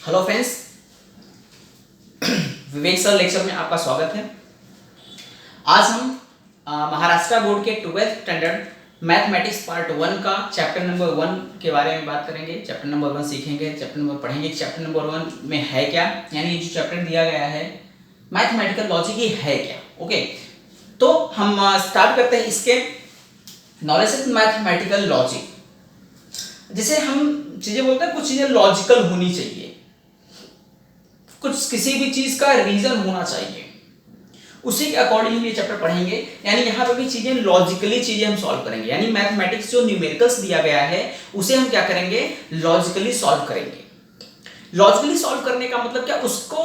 Hello friends, विवेक sir lecture में आपका स्वागत है। आज हम महाराष्ट्र बोर्ड के 12th स्टैंडर्ड मैथमेटिक्स पार्ट 1 का चैप्टर नंबर 1 के बारे में बात करेंगे। चैप्टर नंबर 1 सीखेंगे, चैप्टर नंबर पढ़ेंगे। चैप्टर नंबर 1 में है क्या, यानी ये जो चैप्टर दिया गया है मैथमेटिकल लॉजिक ही है क्या। ओके, तो हम स्टार्ट करते हैं इसके नॉलेज ऑफ मैथमेटिकल लॉजिक। जिसे हम चीजें बोलते हैं, कुछ चीजें लॉजिकल होनी चाहिए, कुछ किसी भी चीज का रीजन होना चाहिए, उसी के अकॉर्डिंग ये चैप्टर पढ़ेंगे। यानी यहाँ पे भी चीजें लॉजिकली चीजें हम सॉल्व करेंगे। यानी मैथमेटिक्स जो न्यूमेरिकल्स दिया गया है उसे हम क्या करेंगे, लॉजिकली सॉल्व करेंगे। लॉजिकली सॉल्व करने का मतलब क्या, उसको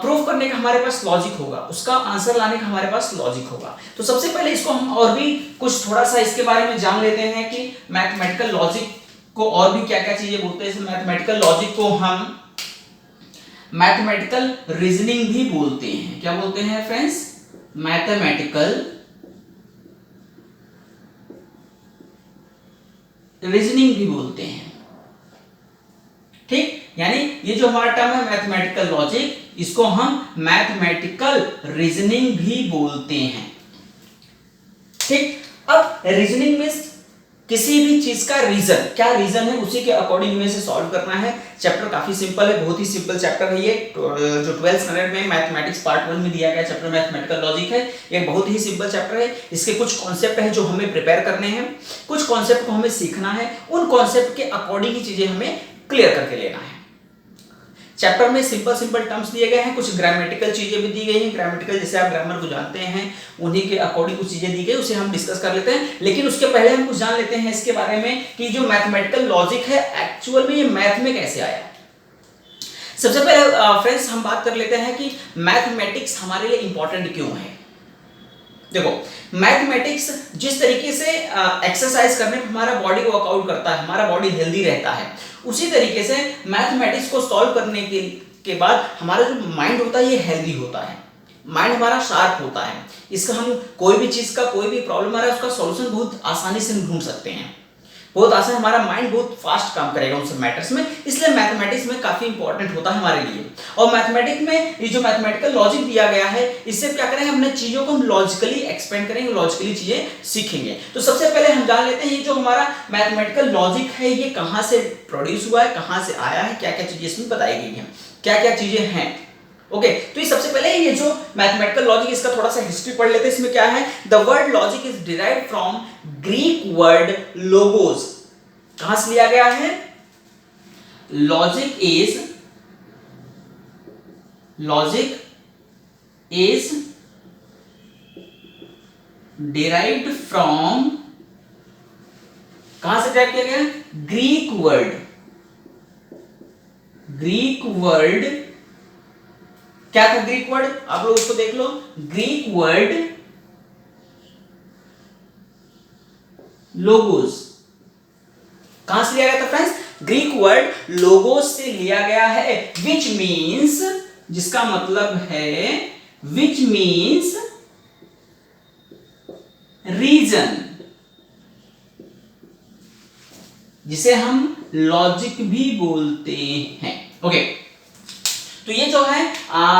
प्रूव करने का हमारे पास लॉजिक होगा, उसका आंसर लाने का हमारे पास लॉजिक होगा। तो सबसे पहले इसको हम और भी कुछ थोड़ा सा इसके बारे में जान लेते हैं कि मैथमेटिकल लॉजिक को और भी क्या क्या चीजें बोलते हैं। मैथमेटिकल लॉजिक को हम मैथमेटिकल रीजनिंग भी बोलते हैं। क्या बोलते हैं फ्रेंड्स? मैथमेटिकल रीजनिंग भी बोलते हैं। ठीक, यानी ये जो हमारा टर्म है मैथमेटिकल लॉजिक, इसको हम मैथमेटिकल रीजनिंग भी बोलते हैं। ठीक, अब रीजनिंग मींस किसी भी चीज का रीजन, क्या रीजन है उसी के अकॉर्डिंग में से सॉल्व करना है। चैप्टर काफी सिंपल है, बहुत ही सिंपल चैप्टर है ये। जो 12th स्टैंडर्ड में मैथमेटिक्स पार्ट 1 में दिया गया चैप्टर मैथमेटिकल लॉजिक है, ये बहुत ही सिंपल चैप्टर है। इसके कुछ कॉन्सेप्ट है जो हमें प्रिपेयर करने हैं, कुछ कॉन्सेप्ट को हमें सीखना है, उन कॉन्सेप्ट के अकॉर्डिंग ही चीजें हमें क्लियर करके लेना है। चैप्टर में सिंपल टर्म्स दिए गए हैं, कुछ ग्रामेटिकल चीजें भी दी गई हैं। ग्रामेटिकल जैसे आप ग्रामर को जानते हैं, उन्हीं के अकॉर्डिंग कुछ चीजें दी गई, उसे हम डिस्कस कर लेते हैं। लेकिन उसके पहले हम कुछ जान लेते हैं इसके बारे में कि जो मैथमेटिकल लॉजिक है एक्चुअल में ये मैथ में कैसे आया। सबसे पहले फ्रेंड्स हम बात कर लेते हैं कि मैथमेटिक्स हमारे लिए इंपॉर्टेंट क्यों है। देखो, मैथमेटिक्स जिस तरीके से एक्सरसाइज करने पर हमारा बॉडी वर्कआउट करता है, हमारा बॉडी हेल्दी रहता है, उसी तरीके से मैथमेटिक्स को सॉल्व करने के बाद हमारा जो माइंड होता है ये हेल्दी होता है, माइंड हमारा शार्प होता है। इसका हम कोई भी चीज का, कोई भी प्रॉब्लम आ रहा है उसका सॉल्यूशन बहुत आसानी से ढूंढ सकते हैं, बहुत आसान, हमारा माइंड बहुत फास्ट काम करेगा उन सब मैटर्स में। इसलिए मैथमेटिक्स में काफी इंपॉर्टेंट होता है हमारे लिए। और मैथमेटिक्स में ये जो मैथमेटिकल लॉजिक दिया गया है, इससे क्या करेंगे, हमने चीजों को हम लॉजिकली एक्सपेंड करेंगे, लॉजिकली चीजें सीखेंगे। तो सबसे पहले हम जान लेते हैं ये जो हमारा मैथमेटिकल लॉजिक है ये कहां से प्रोड्यूस हुआ है, कहां से आया है, क्या क्या चीजें इसमें बताई गई हैं, क्या क्या चीजें हैं। ओके, तो ये सबसे पहले ये जो मैथमेटिकल लॉजिक, इसका थोड़ा सा हिस्ट्री पढ़ लेते हैं। इसमें क्या है, the word logic is derived from Greek word logos. कहां से लिया गया है? लॉजिक इज डिराइव्ड फ्रॉम, कहां से डिराइव किया गया? ग्रीक वर्ड क्या था? ग्रीक वर्ड, आप लोग उसको देख लो। ग्रीक वर्ड लोगोस कहां से लिया गया था फ्रेंड्स? ग्रीक वर्ड लोगोस से लिया गया है, विच मीन्स, जिसका मतलब है विच मीन्स रीजन, जिसे हम लॉजिक भी बोलते हैं। ओके, तो ये जो है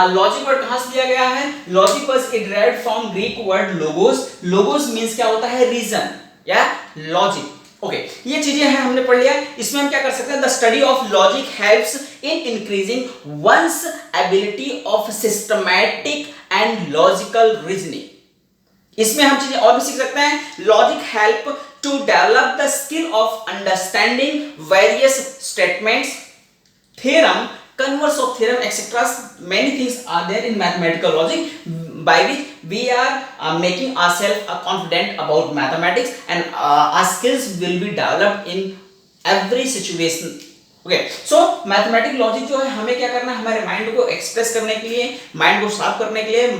लॉजिक वर्ड कहां से लिया गया है? Logic was derived from Greek word logos. Logos means क्या होता है? रीजन या लॉजिक। ओके, ये चीजें हैं, हमने पढ़ लिया। इसमें हम क्या कर सकते हैं? The study of logic helps in increasing one's ability of systematic and logical reasoning. इसमें हम चीजें और भी सीख सकते हैं। Logic help to develop the skill of understanding various statements, theorem, converse of theorem, etc. Many things are there in mathematical logic by which we are making ourselves confident about mathematics, and our skills will be developed in every situation. Okay, so mathematical logic जो है हमें क्या करना है, हमारे mind को express करने के लिए, माइंड को साफ करने के लिए,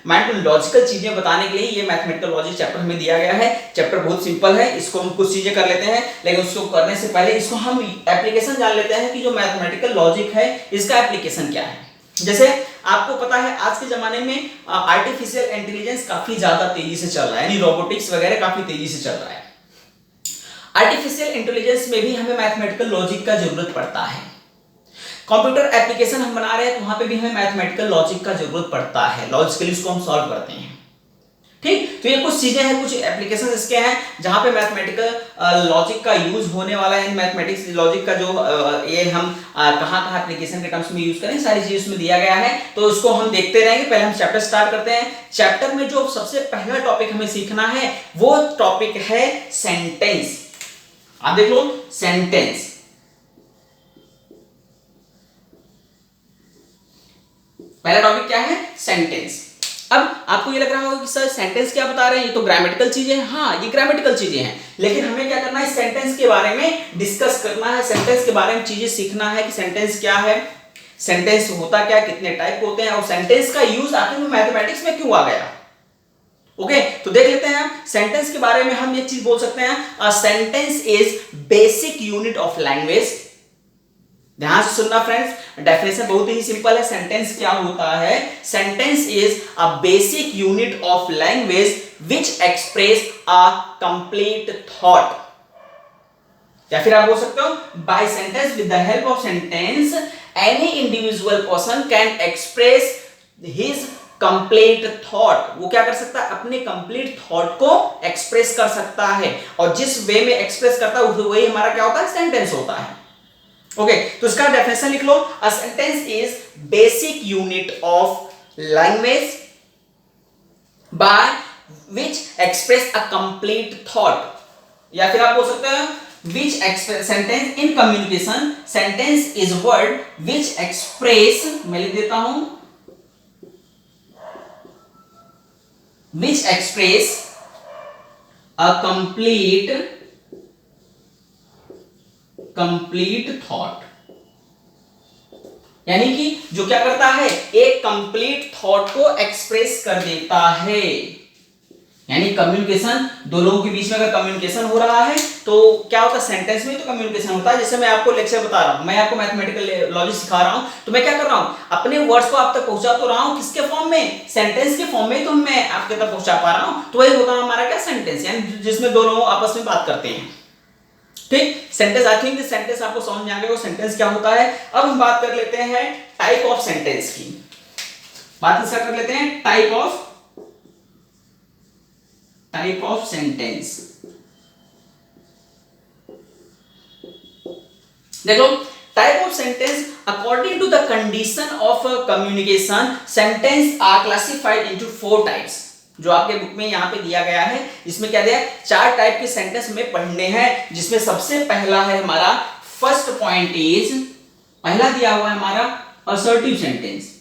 माइंड को लॉजिकल चीजें बताने के लिए ये मैथमेटिकल लॉजिक चैप्टर हमें दिया गया है। चैप्टर बहुत सिंपल है, इसको हम कुछ चीजें कर लेते हैं, लेकिन उसको करने से पहले इसको हम एप्लीकेशन जान लेते हैं कि जो मैथमेटिकल लॉजिक है इसका एप्लीकेशन क्या है। जैसे आपको पता है आज के जमाने में आर्टिफिशियल इंटेलिजेंस काफी ज्यादा तेजी से चल रहा है, यानी रोबोटिक्स वगैरह काफी तेजी से चल रहा है। आर्टिफिशियल इंटेलिजेंस में भी हमें मैथमेटिकल लॉजिक का जरूरत पड़ता है। कंप्यूटर एप्लीकेशन हम बना रहे हैं तो वहां पे भी हमें मैथमेटिकल लॉजिक का जरूरत पड़ता है, लॉजिकली उसको हम सॉल्व करते हैं। ठीक, तो ये कुछ चीजें हैं, कुछ एप्लीकेशन इसके हैं जहां पे मैथमेटिकल लॉजिक का यूज होने वाला है। मैथमेटिक्स लॉजिक का जो ये हम कहां एप्लीकेशन के टर्म्स में यूज करें, सारी चीज उसमें दिया गया है, तो उसको हम देखते रहेंगे। पहले हम चैप्टर स्टार्ट करते हैं। चैप्टर में जो सबसे पहला टॉपिक हमें सीखना है वो टॉपिक है सेंटेंस। आप देख लो, सेंटेंस। पहला टॉपिक क्या है? सेंटेंस। अब आपको ये लग रहा होगा कि सर सेंटेंस क्या बता रहे हैं, ये तो ग्रामेटिकल चीजें हैं। हाँ, ये ग्रामेटिकल चीजें हैं, लेकिन हमें क्या करना है, सेंटेंस के बारे में डिस्कस करना है, सेंटेंस के बारे में चीजें सीखना है कि सेंटेंस क्या है, सेंटेंस होता क्या, कितने टाइप होते हैं, और सेंटेंस का यूज आखिर में मैथमेटिक्स में क्यों आ गया। ओके, तो देख लेते हैं। सेंटेंस के बारे में हम ये चीज बोल सकते हैं, अ sentence is basic unit of language. ध्यान से सुनना फ्रेंड्स, डेफिनेशन बहुत ही सिंपल है। सेंटेंस क्या होता है? Sentence is a basic unit of language which express a complete thought. या फिर आप बोल सकते हो, by sentence, with the help of sentence any individual person can express his complete thought. वो क्या कर सकता है? अपने कंप्लीट थॉट को एक्सप्रेस कर सकता है, और जिस वे में एक्सप्रेस करता है वही हमारा क्या होता है? सेंटेंस होता है। ओके, तो इसका डेफिनेशन लिख लो, a sentence is basic unit of language by which express a complete thought. या फिर आप बोल सकते हैं, which express sentence in communication, sentence is word which express, मैं लिख देता हूं, which express a complete thought. यानी कि जो क्या करता है, एक कंप्लीट थॉट को एक्सप्रेस कर देता है। यानी कम्युनिकेशन, दो लोगों के बीच में अगर कम्युनिकेशन हो रहा है तो क्या होता है? सेंटेंस में तो कम्युनिकेशन होता है। जैसे मैं आपको लेक्चर बता रहा हूं, मैं आपको मैथमेटिकल लॉजिक सिखा रहा हूं, तो मैं क्या कर रहा हूं, अपने वर्ड्स को आप तक पहुंचा तो रहा हूं, किसके फॉर्म में? सेंटेंस के फॉर्म में, तो मैं आपके तक पहुंचा पा रहा हूं। तो वही होता है हमारा क्या? सेंटेंस, यानी जिसमें दो लोग आपस में बात करते हैं। ठीक, सेंटेंस, आई थिंक सेंटेंस आपको समझ में आ गया वो सेंटेंस क्या होता है। अब हम बात कर लेते हैं टाइप ऑफ सेंटेंस की। बात इसका कर लेते हैं, टाइप ऑफ सेंटेंस। देखो, type of sentence, according to the condition of communication, sentence are classified into 4 types. जो आपके बुक में यहां पे दिया गया है, इसमें क्या दिया है? 4 टाइप के सेंटेंस हमें पढ़ने हैं, जिसमें सबसे पहला है हमारा, फर्स्ट पॉइंट इज, पहला दिया हुआ है हमारा असर्टिव सेंटेंस।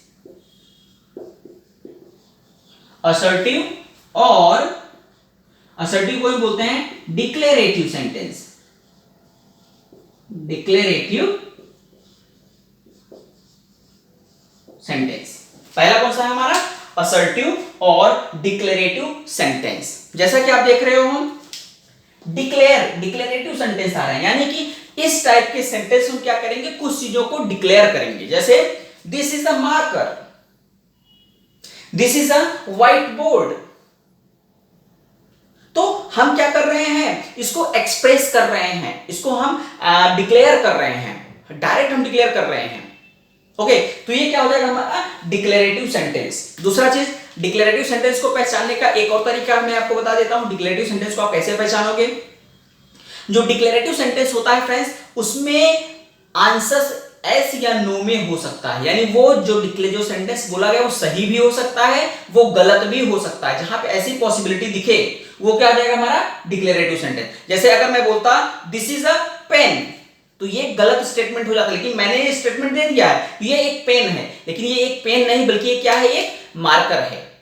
असर्टिव, और असर्टिव को भी बोलते हैं डिक्लेरेटिव सेंटेंस। डिक्लेरेटिव सेंटेंस पहला कौन सा है हमारा? असर्टिव और डिक्लेरेटिव सेंटेंस। जैसा कि आप देख रहे हो, हम डिक्लेरेटिव सेंटेंस आ रहे हैं, यानी कि इस टाइप के सेंटेंस हम क्या करेंगे? कुछ चीजों को डिक्लेयर करेंगे। जैसे this is a marker, this is a white board. तो हम क्या कर रहे हैं? इसको एक्सप्रेस कर रहे हैं, इसको हम डिक्लेयर कर रहे हैं, डायरेक्ट हम डिक्लेयर कर रहे हैं। ओके, तो ये क्या हो जाएगा हमारा? Declarative sentence. दूसरा चीज, डिक्लेरेटिव सेंटेंस को पहचानने का एक और तरीका मैं आपको बता देता हूं। डिक्लेरेटिव सेंटेंस को आप कैसे पहचानोगे? जो डिक्लेरेटिव सेंटेंस होता है फ्रेंड्स, उसमें आंसर्स एस या नो में हो सकता है। यानी वो जो सेंटेंस बोला गया वो सही भी हो सकता है, वो गलत भी हो सकता है। जहां पे ऐसी पॉसिबिलिटी दिखे वो क्या हो जाएगा हमारा? Declarative sentence. जैसे अगर मैं बोलता दिस इज अ पेन, तो ये गलत स्टेटमेंट हो जाता है, लेकिन मैंने ये स्टेटमेंट दे दिया है, ये एक पेन है, लेकिन ये एक पेन नहीं बल्कि ये क्या है? एक मार्कर है।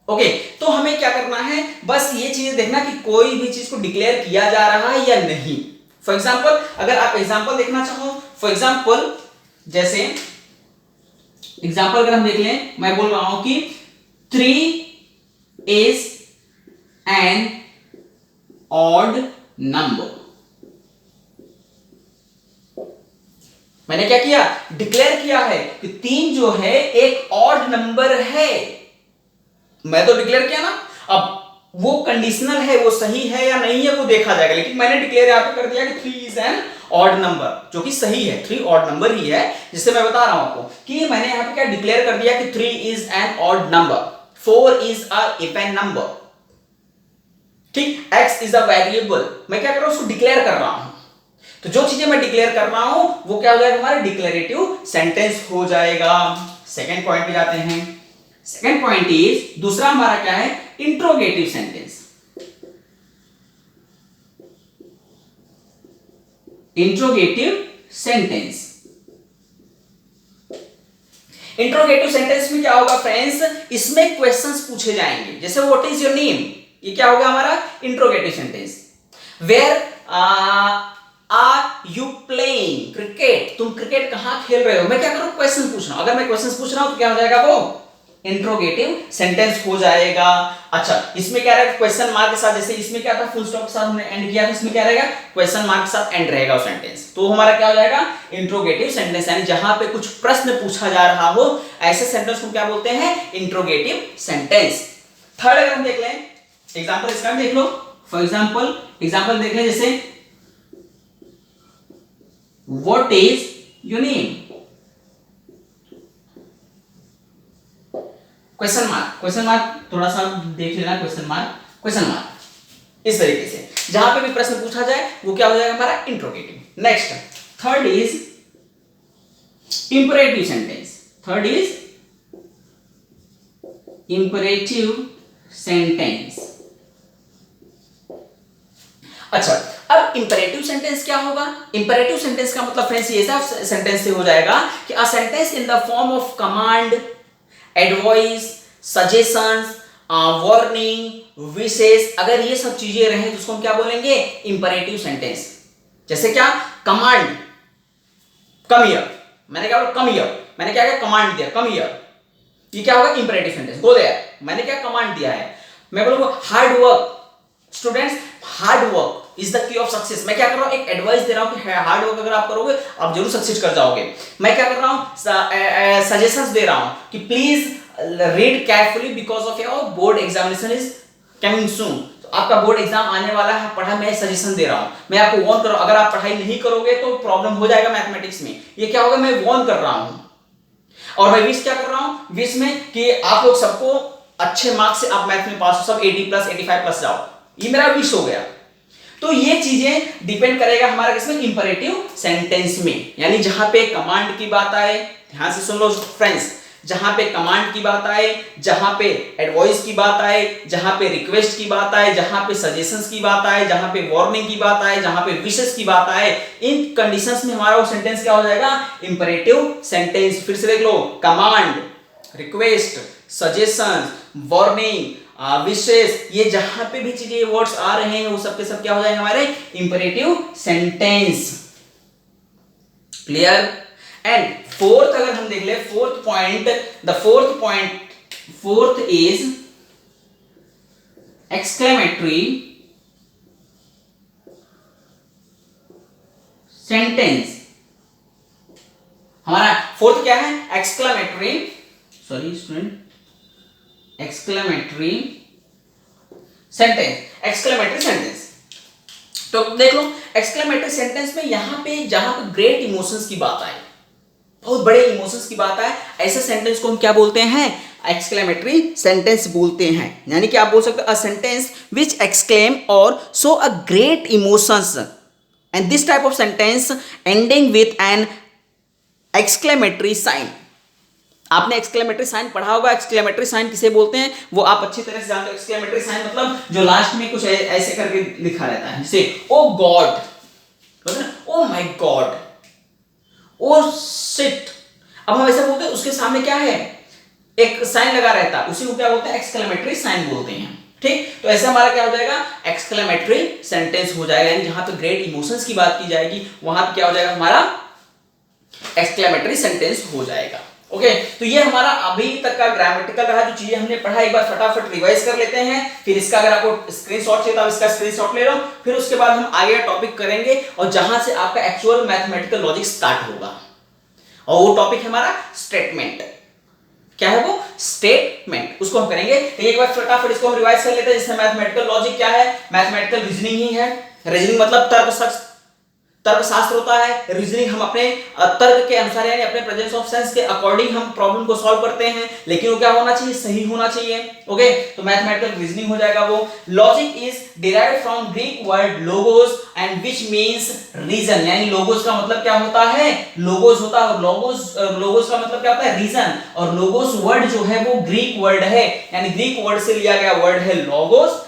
ओके, तो हमें क्या करना है? बस ये चीजें देखना कि कोई भी चीज को डिक्लेयर किया जा रहा है या नहीं। फॉर एग्जाम्पल, अगर आप एग्जाम्पल देखना चाहो, फॉर एग्जाम्पल, जैसे एग्जाम्पल अगर हम देख लें, मैं बोल रहा हूं कि 3 इज एन ऑड नंबर। मैंने क्या किया? डिक्लेयर किया है कि 3 जो है एक ऑड नंबर है। मैं तो डिक्लेयर किया ना। अब वो कंडीशनल है, वो सही है या नहीं है वो देखा जाएगा, लेकिन मैंने डिक्लेयर यहां पे कर दिया कि 3 इज एन ऑड नंबर, जो कि सही है, 3 ऑड नंबर ही है, जिससे मैं बता रहा हूं आपको कि मैंने यहां पे क्या डिक्लेयर कर दिया कि 3 is an odd number, 4 is a even number, ठीक, x इज अ वेरिएबल, मैं क्या कर रहा हूं, उसको डिक्लेयर कर रहा हूं। तो जो चीजें मैं डिक्लेयर कर रहा हूं वो क्या हो जाएगा, हमारा डिक्लेरेटिव सेंटेंस हो जाएगा। सेकंड पॉइंट पे जाते हैं। सेकंड पॉइंट इज, दूसरा हमारा क्या है, interrogative sentence. Interrogative sentence, interrogative sentence में क्या होगा फ्रेंड्स, इसमें क्वेश्चंस पूछे जाएंगे, जैसे व्हाट इज योर नेम, ये क्या होगा हमारा interrogative sentence. Where are you playing cricket, तुम क्रिकेट कहां खेल रहे हो, मैं क्या करूं, क्वेश्चन पूछ रहा हूं, अगर मैं क्वेश्चन पूछ रहा हूं तो क्या हो जाएगा, वो इंट्रोगेटिव सेंटेंस हो जाएगा। अच्छा, इसमें क्या रहेगा, क्वेश्चन मार्क के साथ, जैसे इसमें क्या था, फुल स्टॉप के साथ हमने एंड किया था, इसमें क्या रहेगा, क्वेश्चन मार्क के साथ एंड रहेगा वो सेंटेंस, तो हमारा क्या हो जाएगा, इंट्रोगेटिव सेंटेंस, यानी जहां पे कुछ प्रश्न पूछा जा रहा हो ऐसे सेंटेंस को क्या बोलते हैं, इंट्रोगेटिव सेंटेंस। थर्ड अगर हम देख लें एग्जांपल, इसका देख लो, फॉर एग्जांपल देख लें, जैसे what is your name, question mark थोड़ा सा देख लेना, क्वेश्चन मार्क, इस तरीके से जहां पे भी प्रश्न पूछा जाए वो क्या हो जाएगा, हमारा interrogative. Next, third is imperative sentence. Third is imperative sentence. अच्छा, अब इंपरेटिव सेंटेंस क्या होगा, इंपरेटिव सेंटेंस का मतलब फ्रेंड्स ये ऐसा सेंटेंस से हो जाएगा कि a sentence in the form of command, advice, suggestions, warning, wishes, अगर ये सब चीजें रहे तो उसको हम क्या बोलेंगे, इंपरेटिव सेंटेंस। जैसे क्या, कमांड, कम हियर, मैंने क्या बोला, कम हियर, मैंने क्या किया, कमांड दिया, कम हियर, ये क्या होगा, इंपरेटिव सेंटेंस, गो देयर, मैंने क्या कमांड दिया है। मैं बोलूंगा hard work, students hard work is the key of success, मैं क्या कर रहा हूं, एक एडवाइस दे रहा हूं कि हार्ड वर्क अगर आप करोगे आप जरूर सक्सेस कर जाओगे। मैं क्या कर रहा हूं, सजेशंस दे रहा हूं कि please read carefully because of your board examination is coming soon, तो आपका बोर्ड एग्जाम आने वाला है, पढ़ाई मैं सजेशन दे रहा हूं, मैं आपको वार्न कर रहा हूं, अगर आप पढ़ाई नहीं करोगे तो प्रॉब्लम हो जाएगा मैथमेटिक्स में, ये क्या होगा, मैं वार्न कर रहा हूं। और मैं विश क्या कर रहा हूं, विश में कि आप लोग सबको अच्छे मार्क्स से आप मैथ में पास हो, सब 80 प्लस 85 प्लस जाओ, ये मेरा विश हो गया। तो ये चीजें डिपेंड करेगा हमारा किसमें, इंपरेटिव सेंटेंस में, यानी जहां पे कमांड की बात आए, ध्यान से सुन लो फ्रेंड्स, जहां पे कमांड की बात आए, जहां पे एडवाइस की बात आए, जहां पे रिक्वेस्ट की बात आए, जहां पे सजेशंस की बात आए, जहां पे वार्निंग की बात आए, जहां पे विशेस की बात आए, इन कंडीशंस में हमारा वो सेंटेंस क्या हो जाएगा, इंपरेटिव सेंटेंस। फिर से देख लो, कमांड, रिक्वेस्ट, सजेशंस, वार्निंग, विशेष, ये जहां पे भी चीजें वर्ड्स आ रहे हैं वो सब के सब क्या हो जाएंगे, हमारे imperative sentence. Clear. And fourth अगर हम देख ले, fourth point, fourth is exclamatory sentence. हमारा फोर्थ क्या है, exclamatory, sorry student, exclamatory sentence. तो देख लो, एक्सक्लेमेटरी सेंटेंस में यहां पे जहां पे ग्रेट इमोशंस की बात आए, बहुत बड़े इमोशंस की बात आए, ऐसे सेंटेंस को हम क्या बोलते हैं, एक्सक्लेमेटरी सेंटेंस बोलते हैं। यानी कि आप बोल सकते हो अ सेंटेंस विच एक्सक्लेम और show a great emotions, and this type of sentence ending with an exclamatory sign. आपने एक्सक्लेमेटरी साइन पढ़ा होगा, एक्सक्लेमेटरी साइन किसे बोलते हैं वो आप अच्छी तरह से जानते हो। एक्सक्लेमेटरी साइन मतलब जो लास्ट में कुछ ऐसे करके लिखा रहता है, जैसे oh God, oh my God, oh shit, अब हम ऐसे बोलते हैं, उसके सामने क्या है, एक साइन लगा रहता है, उसी को क्या बोलते हैं, एक्सक्लेमेटरी साइन बोलते हैं। ठीक, तो ऐसे हमारा क्या हो जाएगा, एक्सक्लेमेटरी सेंटेंस हो जाएगा, यानी जहां पे ग्रेट इमोशंस की बात की जाएगी वहां पे क्या हो जाएगा, हमारा एक्सक्लेमेटरी सेंटेंस हो जाएगा। ओके, तो ये हमारा अभी तक का ग्रामेटिकल रहा, जो चीजें हमने पढ़ा एक बार फटाफट रिवाइज कर लेते हैं। फिर इसका अगर आपको स्क्रीनशॉट चाहिए तो आप इसका स्क्रीनशॉट ले लो, फिर उसके बाद हम आगे का टॉपिक करेंगे और जहां से आपका एक्चुअल मैथमेटिकल लॉजिक स्टार्ट होगा, और वो टॉपिक है हमारा स्टेटमेंट। क्या है वो? स्टेटमेंट। उसको हम करेंगे। तो एक बार फटाफट इसको हम रिवाइज कर लेते हैं। जैसे मैथमेटिकल लॉजिक क्या है? मैथमेटिकल रीजनिंग ही है। रीजनिंग मतलब तर्क शास्त्र होता है। रीजनिंग हम अपने तर्क के अनुसार यानी अपने प्रेजेंस ऑफ सेंस के अकॉर्डिंग हम प्रॉब्लम को सॉल्व करते हैं, लेकिन वो क्या होना चाहिए? सही होना चाहिए। ओके, तो मैथमेटिकल रीजनिंग हो जाएगा वो। Logic is derived from Greek word logos and which means reason, यानी लोगोस का मतलब क्या होता है? लोगोस होता है। और लोगोस का मतलब क्या होता है? रीजन। और लोगोस वर्ड जो है वो ग्रीक वर्ड है, यानी ग्रीक वर्ड से लिया गया वर्ड है लोगोस।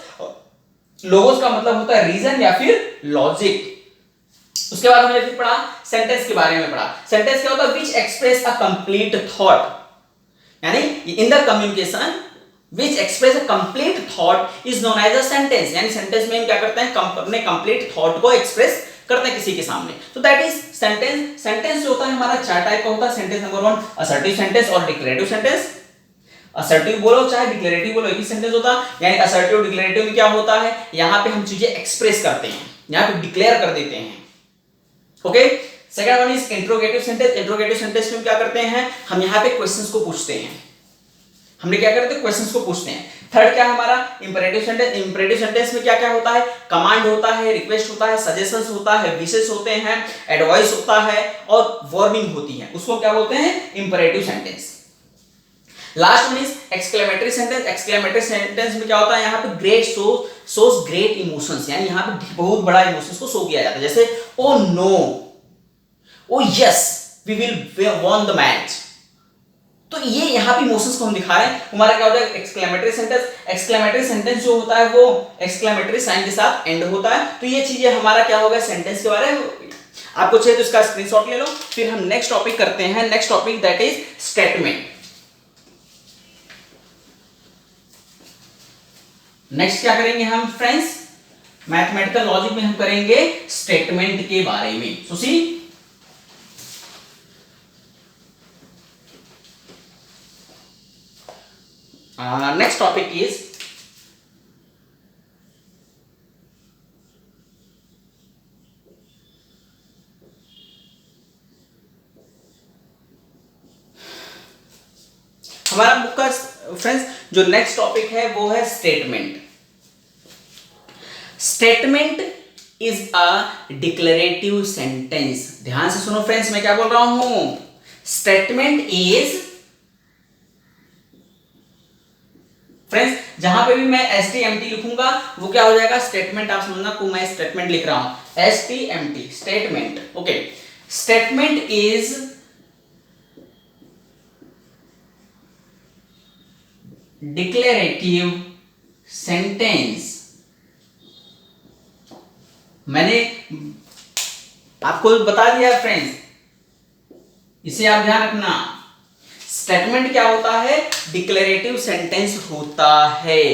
लोगोस का मतलब होता है रीजन या फिर लॉजिक। उसके बाद हमने फिर पढ़ा सेंटेंस के बारे में पढ़ा। सेंटेंस क्या होता है? Which express a complete thought, यानी in the communication which express a complete thought is known as a sentence, यानी सेंटेंस में हम क्या करते हैं? अपने कंप्लीट थॉट को एक्सप्रेस करते हैं किसी के सामने। तो दैट इज सेंटेंस। सेंटेंस जो होता है हमारा चार टाइप का होता है। सेंटेंस नंबर 1 असर्टिव सेंटेंस और डिक्लेरेटिव सेंटेंस। असर्टिव बोलो चाहे डिक्लेरेटिव बोलो, एक ही सेंटेंस होता है। यानी असर्टिव डिक्लेरेटिव में क्या होता है? यहां पे हम चीजें एक्सप्रेस करते हैं, यहां पे डिक्लेयर कर देते हैं। Okay, second one is interrogative sentence. Interrogative sentence में क्या करते हैं? हम यहां पे क्वेश्चंस को पूछते हैं। हमने क्या करते हैं? क्वेश्चंस को पूछते हैं। थर्ड क्या है हमारा? Imperative sentence. इंपरेटिव सेंटेंस में क्या क्या होता है? कमांड होता है, रिक्वेस्ट होता है, सजेशंस होता है, विशेस होते हैं, एडवाइस होता है और वार्निंग होती है। उसको क्या बोलते हैं? Imperative sentence. Last one is exclamatory sentence. Exclamatory sentence में क्या होता है? यहाँ पे ग्रेट शोज ग्रेट इमोशंस, यानी यहाँ पे बहुत बड़ा इमोशंस को शो किया जाता है। जैसे oh no, oh yes, we will won the match. तो ये यहाँ पे इमोशंस को हम दिखा रहे हैं। हमारा क्या होता है? Exclamatory sentence. एक्सक्लेमेटरी सेंटेंस जो होता है वो एक्सक्लेमेटरी साइन के साथ एंड होता है। तो ये चीजें हमारा क्या होगा? सेंटेंस के बारे में आपको चाहिए तो इसका स्क्रीनशॉट ले लो। फिर हम नेक्स्ट टॉपिक करते हैं। Next topic that is statement. Next क्या करेंगे हम फ्रेंड्स? मैथमेटिकल लॉजिक में हम करेंगे स्टेटमेंट के बारे में। सो सी, नेक्स्ट टॉपिक इज हमारा बुक का फ्रेंड्स जो नेक्स्ट टॉपिक है वो है statement. Statement is a declarative sentence. ध्यान से सुनो फ्रेंड्स, मैं क्या बोल रहा हूं? स्टेटमेंट इज, फ्रेंड्स जहां पे भी मैं STMT लिखूंगा वो क्या हो जाएगा? स्टेटमेंट। आप समझना को मैं स्टेटमेंट लिख रहा हूं, STMT statement. Okay, statement is declarative sentence. मैंने आपको बता दिया फ्रेंड्स, इसे आप ध्यान रखना। स्टेटमेंट क्या होता है? डिक्लेरेटिव सेंटेंस होता है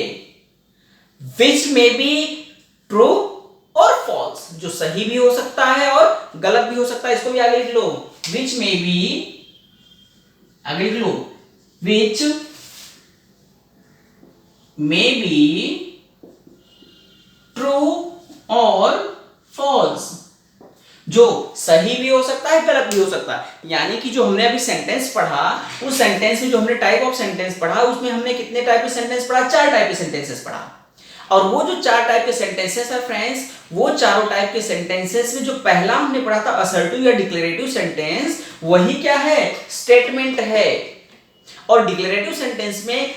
विच में बी ट्रू और फॉल्स, जो सही भी हो सकता है और गलत भी हो सकता है। इसको भी आगे लिख लो, विच में बी, आगे लिख लो, विच may be true और false, जो सही भी हो सकता है गलत भी हो सकता है। यानी कि जो हमने अभी सेंटेंस पढ़ा, उस सेंटेंस में जो हमने टाइप ऑफ सेंटेंस पढ़ा, उसमें हमने कितने टाइप के सेंटेंस पढ़ा? 4 टाइप के सेंटेंसेस पढ़ा। और वो जो 4 टाइप के सेंटेंसेस है फ्रेंड्स, वो चारों टाइप के सेंटेंसेस में जो पहला हमने पढ़ा था असर्टिव या डिक्लेरेटिव सेंटेंस, वही क्या है? स्टेटमेंट है। और डिक्लेरेटिव सेंटेंस में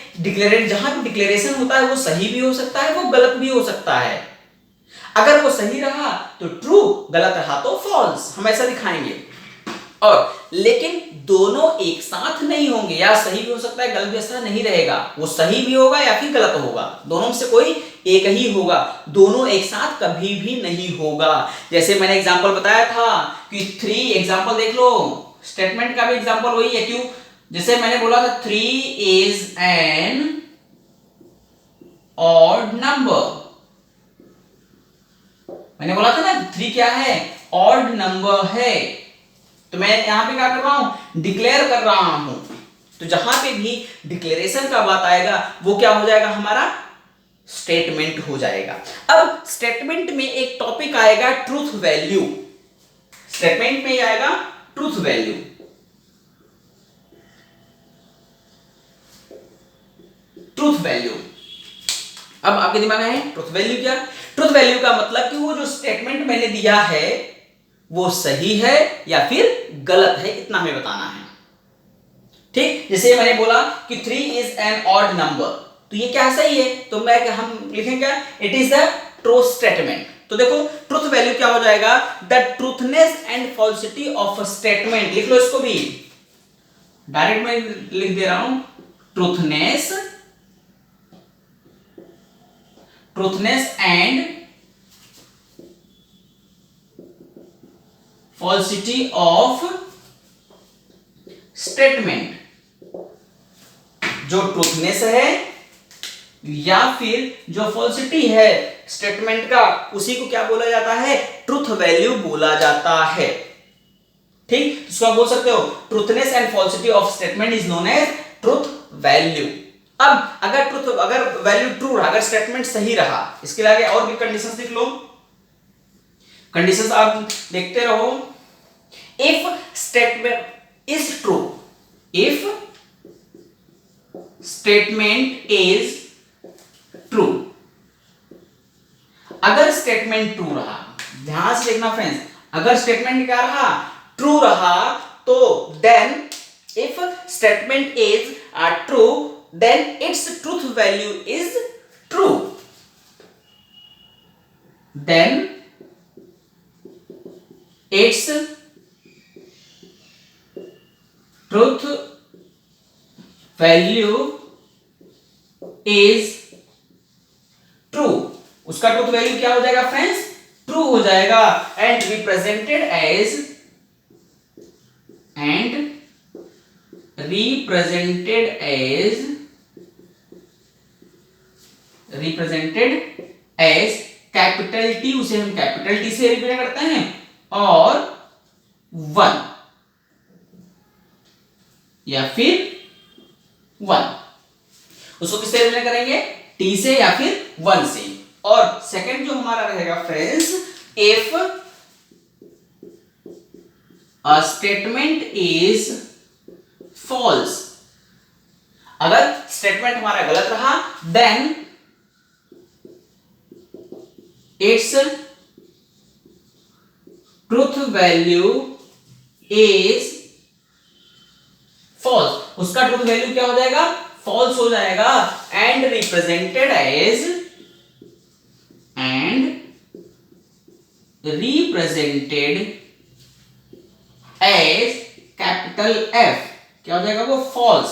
जहां भी डिक्लेरेशन होता है वो सही भी हो सकता है, वो गलत भी हो सकता है। अगर वो सही रहा तो ट्रू, गलत रहा तो फॉल्स, हम ऐसा दिखाएंगे। और लेकिन दोनों एक साथ नहीं होंगे, या सही भी हो सकता है गलत भी, ऐसा नहीं रहेगा। वो सही भी होगा या फिर गलत होगा, दोनों में से कोई एक ही होगा। दोनों एक साथ कभी भी नहीं होगा। जैसे मैंने एग्जांपल बताया था कि 3 एग्जांपल देख लो, स्टेटमेंट का भी एग्जांपल वही है। क्यों? जैसे मैंने बोला था 3 इज एन ऑड नंबर। मैंने बोला था ना 3 क्या है? ऑड नंबर है। तो मैं यहां पे क्या कर रहा हूं? डिक्लेयर कर रहा हूं। तो जहां पे भी डिक्लेरेशन का बात आएगा वो क्या हो जाएगा? हमारा स्टेटमेंट हो जाएगा। अब स्टेटमेंट में एक टॉपिक आएगा ट्रूथ वैल्यू। स्टेटमेंट में आएगा ट्रूथ वैल्यू। Truth value. अब आपके दिमाग में है ट्रूथ वैल्यू क्या? ट्रूथ वैल्यू का मतलब कि वो जो स्टेटमेंट मैंने दिया है वो सही है या फिर गलत है, इतना हमें बताना है। ठीक, जैसे मैंने बोला कि 3 इज एन ऑड नंबर, तो ये क्या सही है, तो हम लिखेंगे it is the true statement. तो देखो ट्रूथ वैल्यू क्या हो जाएगा, the truthness and falsity of a statement. लिख लो इसको भी, डायरेक्ट मैं लिख दे रहा हूं, truthness and falsity of statement. जो ट्रूथनेस है या फिर जो फॉल्सिटी है स्टेटमेंट का, उसी को क्या बोला जाता है, ट्रूथ वैल्यू बोला जाता है। ठीक, इसको आप बोल सकते हो truthness and falsity of statement is known as truth value. अब अगर वैल्यू ट्रू रहा, अगर स्टेटमेंट सही रहा, इसके आगे और भी कंडीशंस लिख लो, कंडीशंस आप देखते रहो। If statement is true, if statement is true, अगर स्टेटमेंट ट्रू रहा, ध्यान से देखना फ्रेंड्स, अगर स्टेटमेंट क्या रहा, ट्रू रहा, तो then if statement is true, then its truth value is true, then its truth value is true। उसका ट्रूथ वैल्यू क्या हो जाएगा फ्रेंड्स, ट्रू हो जाएगा, and represented as capital T, उसे हम कैपिटल टी से रिप्रेजेंट करते हैं, और 1 या फिर 1, उसको किससे रिप्रेजेंट करेंगे, टी से या फिर 1 से। और सेकंड जो हमारा रहेगा friends, if a statement is false, अगर स्टेटमेंट हमारा गलत रहा, then its truth value is false, उसका ट्रूथ वैल्यू क्या हो जाएगा, फॉल्स हो जाएगा, and represented as capital F, क्या हो जाएगा वो, फॉल्स,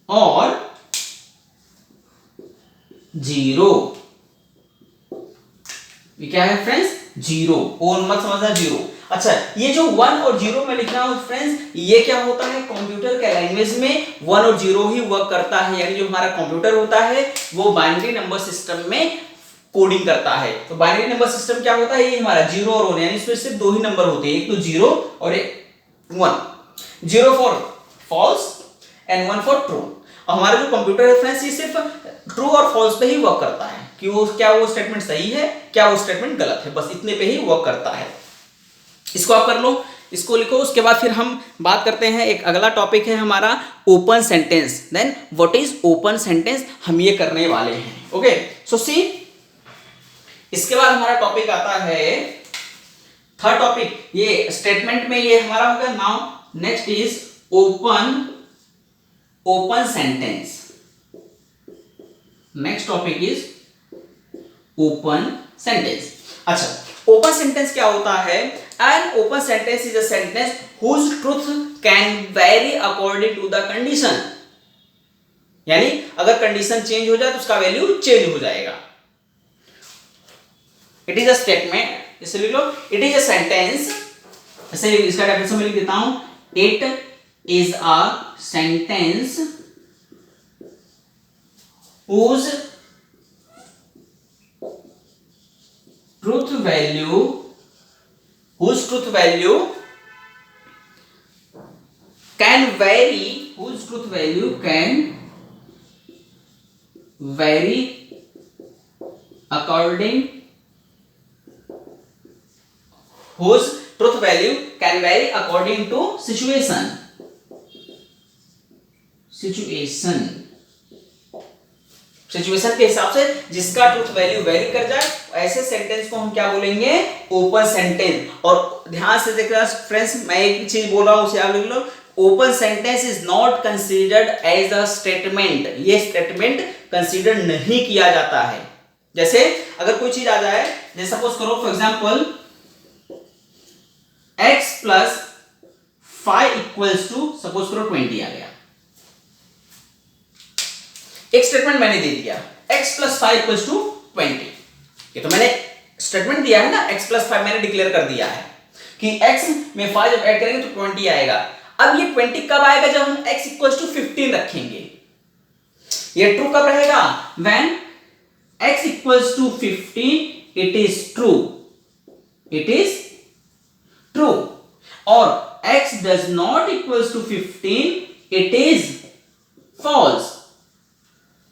और 0, ये क्या है फ्रेंड्स, 0, और मत समझना 0। अच्छा, ये जो 1 और 0 में लिख रहा हूं फ्रेंड्स, ये क्या होता है, कंप्यूटर के लैंग्वेज में 1 और 0 ही वर्क करता है, यानी जो हमारा कंप्यूटर होता है वो बाइनरी नंबर सिस्टम में कोडिंग करता है। तो बाइनरी नंबर सिस्टम क्या होता है, ये हमारा 0 और 1, यानी इसमें सिर्फ 2 ही नंबर होते हैं, एक तो 0 और एक 1, 0 for false and 1 for true. हमारा जो कंप्यूटर है फ्रेंड्स, ये सिर्फ ट्रू और फॉल्स पे ही वर्क करता है, कि वो क्या वो स्टेटमेंट सही है, क्या वो स्टेटमेंट गलत है, बस इतने पे ही वर्क करता है। इसको आप कर लो, इसको लिखो। उसके बाद फिर हम बात करते हैं, एक अगला टॉपिक है हमारा open sentence. Then what is open sentence, हम ये करने वाले हैं। ओके, सो सी, इसके बाद हमारा टॉपिक आता है थर्ड टॉपिक, ये स्टेटमेंट में ये हमारा होगा। Now next is open sentence. Next topic is open sentence. अच्छा, ओपन सेंटेंस क्या होता है? An open sentence is a sentence whose truth can vary according to the condition, यानी अगर कंडीशन चेंज हो जाए तो उसका वैल्यू चेंज हो जाएगा। इट इज अ स्टेटमेंट, इसे लिख लो, इट इज अ सेंटेंस, ऐसे इसका डेफिनेशन में लिख देता हूं, it is a sentence whose truth value can vary, whose truth value can vary according, whose truth value can vary according to situation, situation के हिसाब से जिसका ट्रुथ वैल्यू वेरी कर जाए, ऐसे सेंटेंस को हम क्या बोलेंगे, ओपन सेंटेंस। और ध्यान से देखना फ्रेंड्स, मैं एक चीज बोल रहा हूं उसे आप लिख लो, open sentence is not considered as a statement. ये स्टेटमेंट कंसीडर नहीं किया जाता है। जैसे अगर कोई चीज आ जाए, जैसे सपोज करो for example x plus 5 equals to suppose करो 20 आ गया। एक स्टेटमेंट मैंने दे दिया x प्लस 5 इक्वल्स टू 20, ये तो मैंने स्टेटमेंट दिया है ना, x प्लस 5 मैंने डिक्लेयर कर दिया है कि x में 5 जब ऐड करेंगे तो 20 आएगा। अब ये 20 कब आएगा, जब हम x इक्वल्स टू 15 रखेंगे। ये ट्रू कब रहेगा, when x equals to 15 it is true, it is true. और x does not equals to 15 it is false.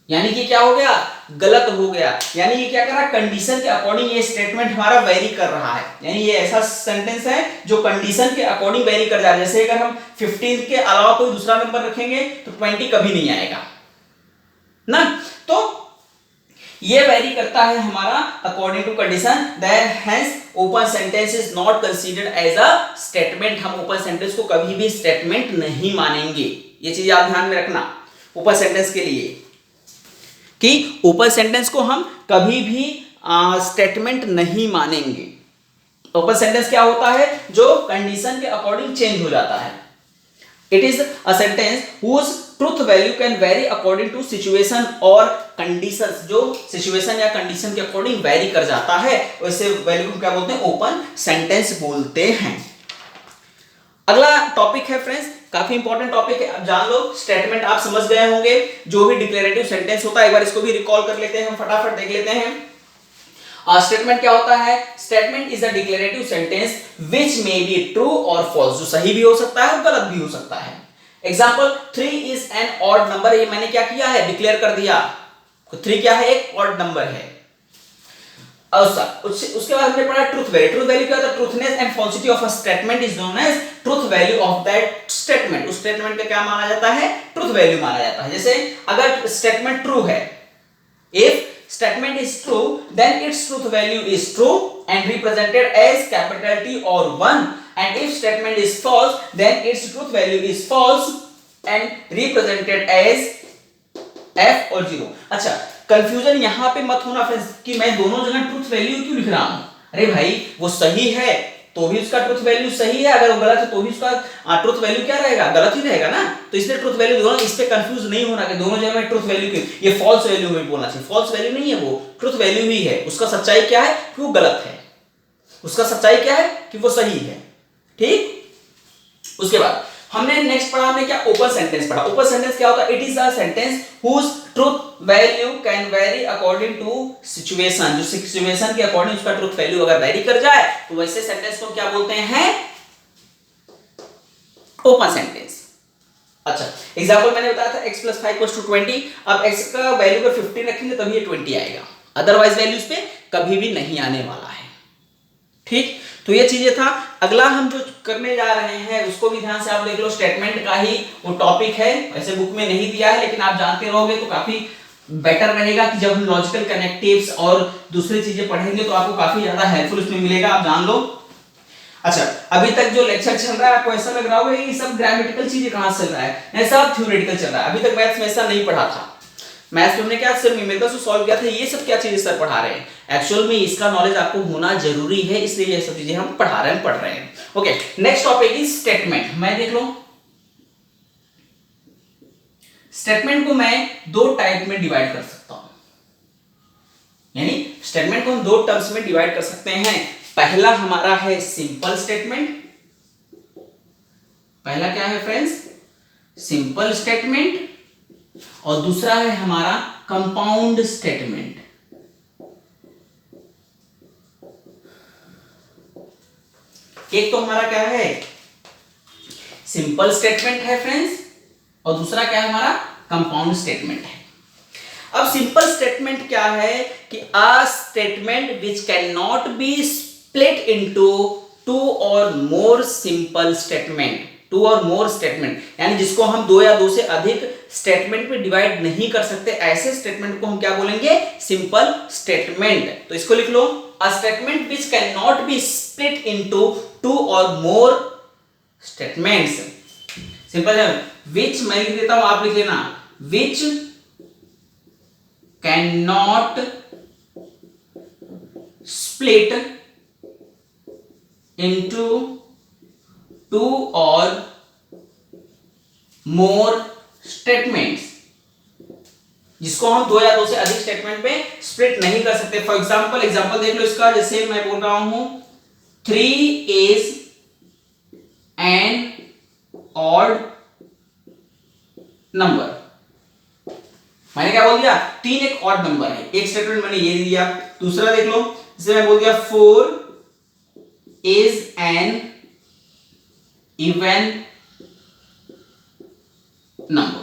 यानी कि क्या हो गया, गलत हो गया। यानी ये क्या कर रहा है, कंडीशन के अकॉर्डिंग ये स्टेटमेंट हमारा वेरी कर रहा है। यानी ये ऐसा सेंटेंस है जो कंडीशन के अकॉर्डिंग वेरी कर जा रहा है। जैसे अगर हम 15 के अलावा कोई दूसरा नंबर रखेंगे तो 20 कभी नहीं आएगा ना। तो ये वेरी करता है हमारा according to condition, hence open sentence is not considered as a statement. हम ओपन सेंटेंस को कभी भी स्टेटमेंट नहीं मानेंगे। ये चीज आप ध्यान में रखना ओपन सेंटेंस के लिए, कि ओपन सेंटेंस को हम कभी भी स्टेटमेंट नहीं मानेंगे। ओपन सेंटेंस क्या होता है, जो कंडीशन के अकॉर्डिंग चेंज हो जाता है। It is a sentence whose truth value can vary according to situation और कंडीशंस। जो सिचुएशन या कंडीशन के अकॉर्डिंग वेरी कर जाता है, वैसे वैल्यू को क्या बोलते हैं, ओपन सेंटेंस बोलते हैं। अगला टॉपिक है फ्रेंड्स, काफी इंपॉर्टेंट टॉपिक है, अब जान लो। स्टेटमेंट आप समझ गए होंगे, जो भी डिक्लेरेटिव सेंटेंस होता है, एक बार इसको भी रिकॉल कर लेते हैं, हम फटाफट देख लेते हैं। स्टेटमेंट क्या होता है, statement is a declarative sentence which may be true और फॉल्स, जो सही भी हो सकता है और गलत भी हो सकता है। Example, 3 is an odd number. ये मैंने क्या किया है, डिक्लेयर कर दिया 3 क्या है, एक ऑड नंबर है। उसके बाद हमने पढ़ा ट्रुथ वैल्यू। ट्रुथ वैल्यू क्या होता है, truthness and falsity of a statement is known as truth value of that statement. उस स्टेटमेंट का क्या माना जाता है, ट्रुथ वैल्यू माना जाता है। जैसे अगर स्टेटमेंट ट्रू है, if statement is true then its truth value is true and represented as capital T or 1, and if statement is false then its truth value is false and represented as F और 0। अच्छा, confusion यहां पे मत होना friends कि मैं दोनों जगह ट्रुथ वैल्यू क्यों लिख रहा हूं। अरे भाई, वो सही है तो भी उसका ट्रुथ वैल्यू सही है, अगर वो गलत है तो भी उसका ट्रुथ वैल्यू क्या रहेगा, गलत ही रहेगा ना। तो इसलिए ट्रुथ वैल्यू दोनों, इस पे कंफ्यूज नहीं होना कि दोनों जगह में ट्रुथ वैल्यू क्यों, ये फॉल्स वैल्यू में बोलना चाहिए। फॉल्स वैल्यू नहीं है, वो ट्रुथ वैल्यू ही है। उसका सच्चाई क्या है कि वो गलत है, उसका सच्चाई क्या है कि वो सही है। ठीक, उसके बाद हमने नेक्स्ट पढ़ा, हमने क्या, ओपन सेंटेंस पढ़ा। ओपन सेंटेंस क्या होता है, it is a sentence whose truth value can vary according to situation. जो सिचुएशन के अकॉर्डिंग उसका ट्रुथ वैल्यू अगर वेरी कर जाए तो वैसे सेंटेंस को क्या बोलते हैं, ओपन सेंटेंस। अच्छा, एग्जांपल मैंने बताया था x प्लस 5 इक्वल्स टू 20। अब x का वैल्यू अगर 15 रखेंगे तभी ये 20 आएगा, अदरवाइज वैल्यूज पे कभी भी नहीं आने वाला है। ठीक, तो ये चीजें था। अगला हम जो करने जा रहे हैं उसको भी ध्यान से आप देख लो, स्टेटमेंट का ही वो टॉपिक है, वैसे बुक में नहीं दिया है लेकिन आप जानते रहोगे तो काफी बेटर रहेगा कि जब हम लॉजिकल कनेक्टिव्स और दूसरी चीजें पढ़ेंगे तो आपको काफी ज्यादा हेल्पफुल उसमें मिलेगा, आप जान लो। अच्छा, अभी तक जो लेक्चर चल रहा है आपको ऐसा लग रहा होगा ये सब ग्रामेटिकल चीजें कहां से चल रहा है, ये सब थ्योरेटिकल चल रहा है। अभी तक मैथ्स में ऐसा नहीं पढ़ा था। मैथ्स में हमने क्या सिर्फ न्यूमेरिकल्स को सॉल्व किया था, ये सब क्या चीजें सर पढ़ा रहे हैं। एक्चुअल में इसका नॉलेज आपको होना जरूरी है, इसलिए ये सब चीजें हम पढ़ा रहे हैं, पढ़ रहे हैं। Okay, next topic is statement. मैं देख लो, स्टेटमेंट को मैं दो टाइप में डिवाइड कर सकता हूं, यानी स्टेटमेंट को हम दो टर्म्स में डिवाइड कर सकते हैं। पहला हमारा है सिंपल स्टेटमेंट। पहला क्या है फ्रेंड्स, सिंपल स्टेटमेंट, और दूसरा है हमारा कंपाउंड स्टेटमेंट। एक तो हमारा क्या है, सिंपल स्टेटमेंट है फ्रेंड्स, और दूसरा क्या है हमारा कंपाउंड स्टेटमेंट है। अब सिंपल स्टेटमेंट क्या है कि अ statement which can not be split into two or more simple statement. To or more statement, यानी जिसको हम दो या दो से अधिक स्टेटमेंट में डिवाइड नहीं कर सकते, ऐसे स्टेटमेंट को हम क्या बोलेंगे? Simple statement. तो इसको लिख लो, a statement which can not be split into two or more statements. Simple है, विच मैं लिख देता हूं, आप लिख लेना, विच can not split into two or more statements, जिसको हम दो या दो से अधिक स्टेटमेंट पे स्प्लिट नहीं कर सकते। फॉर एग्जांपल देख लो इसका, जैसे मैं बोल रहा हूं 3 इज एन ऑड नंबर, मैंने क्या बोल दिया? 3 एक ऑड नंबर है, एक स्टेटमेंट मैंने ये दिया। दूसरा देख लो, जैसे मैं बोल दिया 4 इज एन इवन नंबर।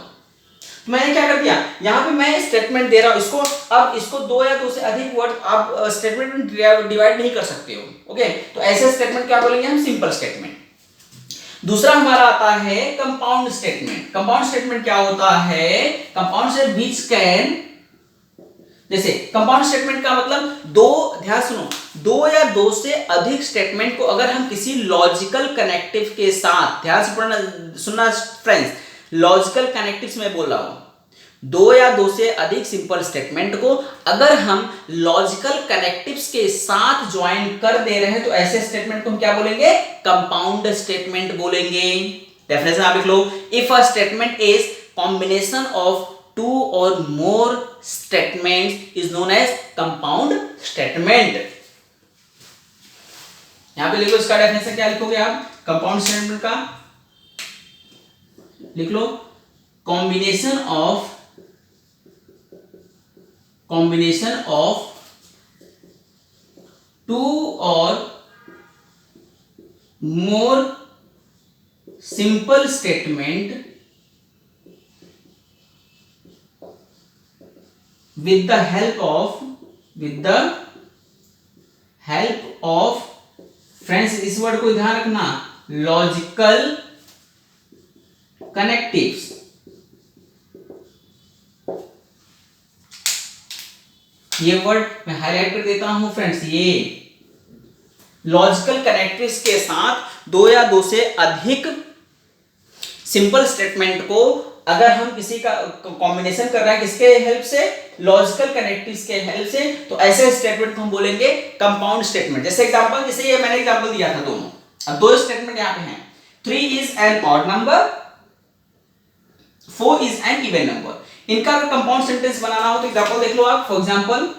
तो मैंने क्या कर दिया, यहां पे मैं स्टेटमेंट दे रहा हूं इसको, अब इसको दो या दो से अधिक वर्ड आप स्टेटमेंट में डिवाइड नहीं कर सकते हो। ओके, तो ऐसे स्टेटमेंट क्या बोलेंगे हम? Simple statement. दूसरा हमारा आता है कंपाउंड स्टेटमेंट। कंपाउंड स्टेटमेंट क्या होता है? कंपाउंड स्टेटमेंट व्हिच कैन, जैसे कंपाउंड स्टेटमेंट का मतलब दो, ध्यान सुनो, दो या दो से अधिक स्टेटमेंट को अगर हम किसी लॉजिकल कनेक्टिव के साथ, ध्यान से पढ़ना सुनना फ्रेंड्स, लॉजिकल कनेक्टिव्स में बोल रहा हूं, दो या दो से अधिक सिंपल स्टेटमेंट को अगर हम लॉजिकल कनेक्टिव्स के साथ ज्वाइन कर दे रहे हैं तो ऐसे स्टेटमेंट को हम क्या बोलेंगे? कंपाउंड स्टेटमेंट बोलेंगे। डेफिनेशन आप लिख लो, if a statement is combination of two or more statements is known as compound statement. यहां पे लिख लो इसका डेफिनेशन, क्या लिखोगे आप? कंपाउंड स्टेटमेंट का लिख लो, combination of two or more simple statement with the help of friends, इस वर्ड को ध्यान रखना, लॉजिकल कनेक्टिव्स। ये वर्ड मैं हाईलाइट कर देता हूं फ्रेंड्स, ये लॉजिकल कनेक्टिव्स के साथ दो या दो से अधिक सिंपल स्टेटमेंट को अगर हम किसी का कॉम्बिनेशन कर रहे हैं, किसके हेल्प से? लॉजिकल कनेक्टिव्स के हेल्प से, तो ऐसे स्टेटमेंट को हम बोलेंगे कंपाउंड स्टेटमेंट। जैसे एग्जांपल, जैसे ये मैंने एग्जांपल दिया था दोनों, अब दो स्टेटमेंट यहां पे हैं, 3 is an odd number, 4 is an even number. इनका अगर कंपाउंड सेंटेंस बनाना हो तो एग्जांपल देख लो आप। फॉर एग्जांपल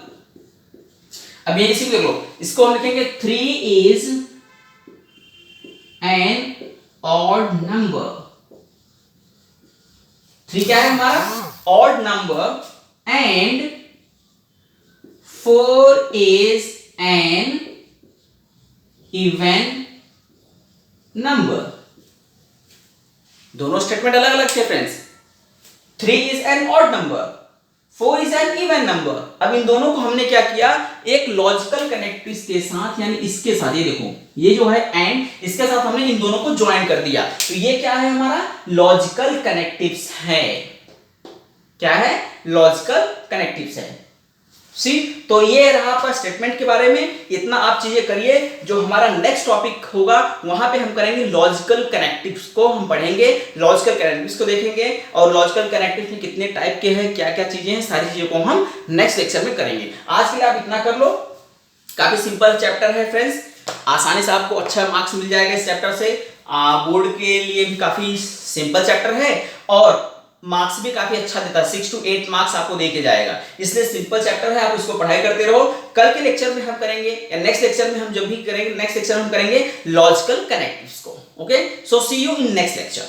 अब ये इसी को देख लो, इसको हम लिखेंगे 3 इज एन ऑड नंबर। 3 क्या है हमारा? Odd number, and 4 is an even number. दोनों स्टेटमेंट अलग अलग थे friends. 3 is an odd number, 4 is an even number. अब इन दोनों को हमने क्या किया? एक लॉजिकल कनेक्टिव्स के साथ, यानी इसके साथ, ये देखो, ये जो है एंड, इसके साथ हमने इन दोनों को ज्वाइन कर दिया, तो ये क्या है हमारा? लॉजिकल कनेक्टिव्स है। क्या है? लॉजिकल कनेक्टिव्स है। सी, तो ये रहा आपका स्टेटमेंट के बारे में। इतना आप चीजें करिए, जो हमारा नेक्स्ट टॉपिक होगा वहां पे हम करेंगे लॉजिकल कनेक्टिव्स को, हम पढ़ेंगे लॉजिकल कनेक्टिव्स को देखेंगे, और लॉजिकल कनेक्टिव्स में कितने टाइप के हैं, क्या क्या चीजें हैं, सारी चीजों को हम नेक्स्ट लेक्चर में करेंगे। आज के लिए आप इतना कर लो, काफी सिंपल चैप्टर है फ्रेंड्स, आसानी से आपको अच्छा मार्क्स मिल जाएगा इस चैप्टर से। बोर्ड के लिए भी काफी सिंपल चैप्टर है और मार्क्स भी काफी अच्छा देता है, 6 to 8 मार्क्स आपको दे के जाएगा, इसलिए सिंपल चैप्टर है, आप इसको पढ़ाई करते रहो। कल के लेक्चर में हम करेंगे, या नेक्स्ट लेक्चर में हम जब भी करेंगे, नेक्स्ट लेक्चर में हम करेंगे लॉजिकल कनेक्टिव्स को। Okay, so see you in next lecture.